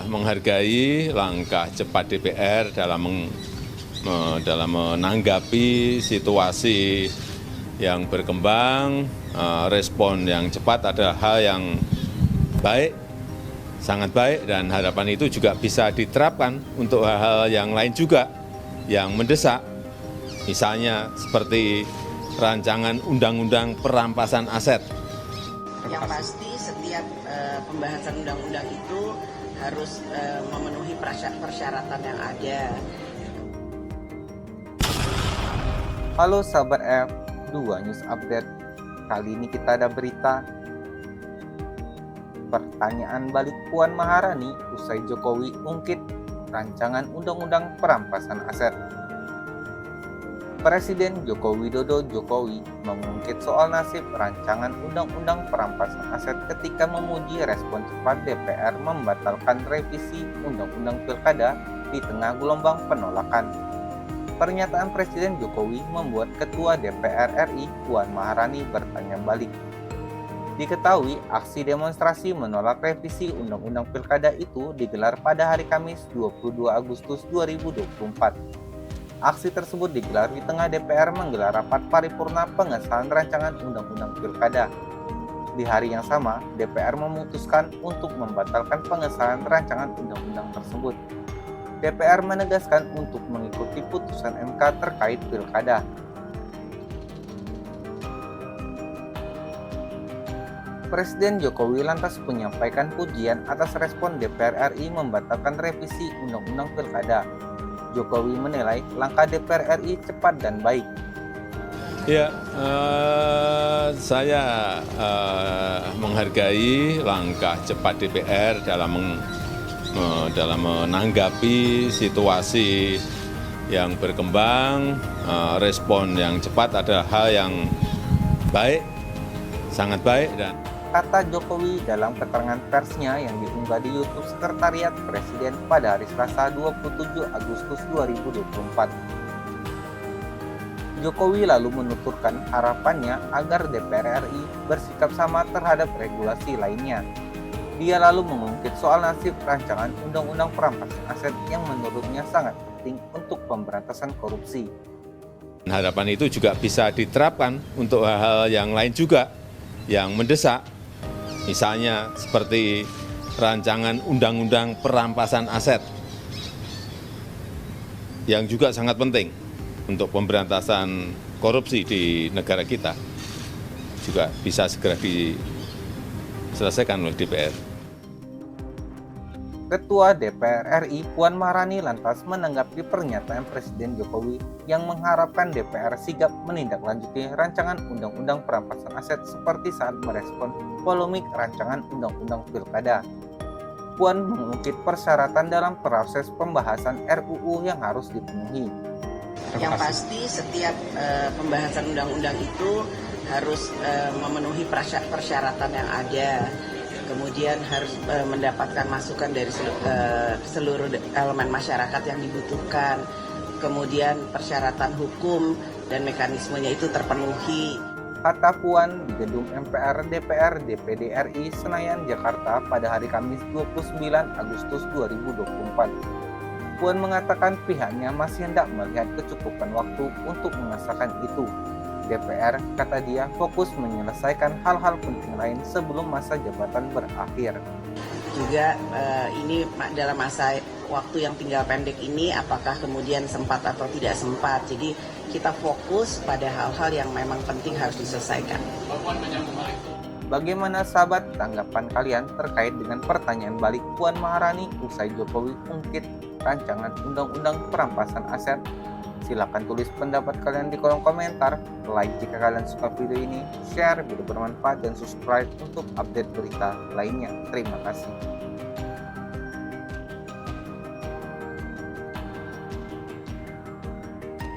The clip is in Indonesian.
Menghargai langkah cepat DPR dalam menanggapi situasi yang berkembang. Respon yang cepat adalah hal yang baik, sangat baik, dan harapan itu juga bisa diterapkan untuk hal-hal yang lain juga yang mendesak, misalnya seperti rancangan undang-undang perampasan aset. Yang pasti setiap pembahasan undang-undang itu harus memenuhi persyaratan yang ada. Halo sahabat F2 News Update. Kali ini kita ada berita pertanyaan balik Puan Maharani usai Jokowi ungkit rancangan undang-undang perampasan aset. Presiden Joko Widodo mengungkit soal nasib rancangan undang-undang perampasan aset ketika memuji respon cepat DPR membatalkan revisi undang-undang pilkada di tengah gelombang penolakan. Pernyataan Presiden Jokowi membuat Ketua DPR RI Puan Maharani bertanya balik. Diketahui aksi demonstrasi menolak revisi undang-undang pilkada itu digelar pada hari Kamis 22 Agustus 2024. Aksi tersebut digelar di tengah DPR menggelar rapat paripurna pengesahan rancangan undang-undang pilkada. Di hari yang sama, DPR memutuskan untuk membatalkan pengesahan rancangan undang-undang tersebut. DPR menegaskan untuk mengikuti putusan MK terkait pilkada. Presiden Jokowi lantas menyampaikan pujian atas respon DPR RI membatalkan revisi undang-undang pilkada. Jokowi menilai langkah DPR RI cepat dan baik. Ya, saya menghargai langkah cepat DPR dalam menanggapi situasi yang berkembang. Respon yang cepat adalah hal yang baik, sangat baik. Dan kata Jokowi dalam keterangan persnya yang diunggah di YouTube Sekretariat Presiden pada hari Selasa 27 Agustus 2024. Jokowi lalu menuturkan harapannya agar DPR RI bersikap sama terhadap regulasi lainnya. Dia lalu mengungkit soal nasib rancangan undang-undang perampasan aset yang menurutnya sangat penting untuk pemberantasan korupsi. Harapan itu juga bisa diterapkan untuk hal-hal yang lain juga yang mendesak, misalnya seperti rancangan undang-undang perampasan aset yang juga sangat penting untuk pemberantasan korupsi di negara kita, juga bisa segera diselesaikan oleh DPR. Ketua DPR RI Puan Maharani lantas menanggapi pernyataan Presiden Jokowi yang mengharapkan DPR sigap menindaklanjuti rancangan undang-undang perampasan aset seperti saat merespon polemik rancangan undang-undang pilkada. Puan mengungkit persyaratan dalam proses pembahasan RUU yang harus dipenuhi. Yang pasti setiap pembahasan undang-undang itu harus memenuhi persyaratan yang ada. Kemudian harus mendapatkan masukan dari seluruh elemen masyarakat yang dibutuhkan. Kemudian persyaratan hukum dan mekanismenya itu terpenuhi. Kata Puan di gedung MPR DPR DPD RI Senayan, Jakarta pada hari Kamis 29 Agustus 2024. Puan mengatakan pihaknya masih hendak melihat kecukupan waktu untuk mengesahkan itu. DPR, kata dia, fokus menyelesaikan hal-hal penting lain sebelum masa jabatan berakhir. Juga ini dalam masa waktu yang tinggal pendek ini apakah kemudian sempat atau tidak sempat. Jadi kita fokus pada hal-hal yang memang penting harus diselesaikan. Bagaimana sahabat tanggapan kalian terkait dengan pertanyaan balik Puan Maharani usai Jokowi ungkit rancangan undang-undang perampasan aset? Silakan tulis pendapat kalian di kolom komentar, like jika kalian suka video ini, share bila bermanfaat, dan subscribe untuk update berita lainnya. Terima kasih.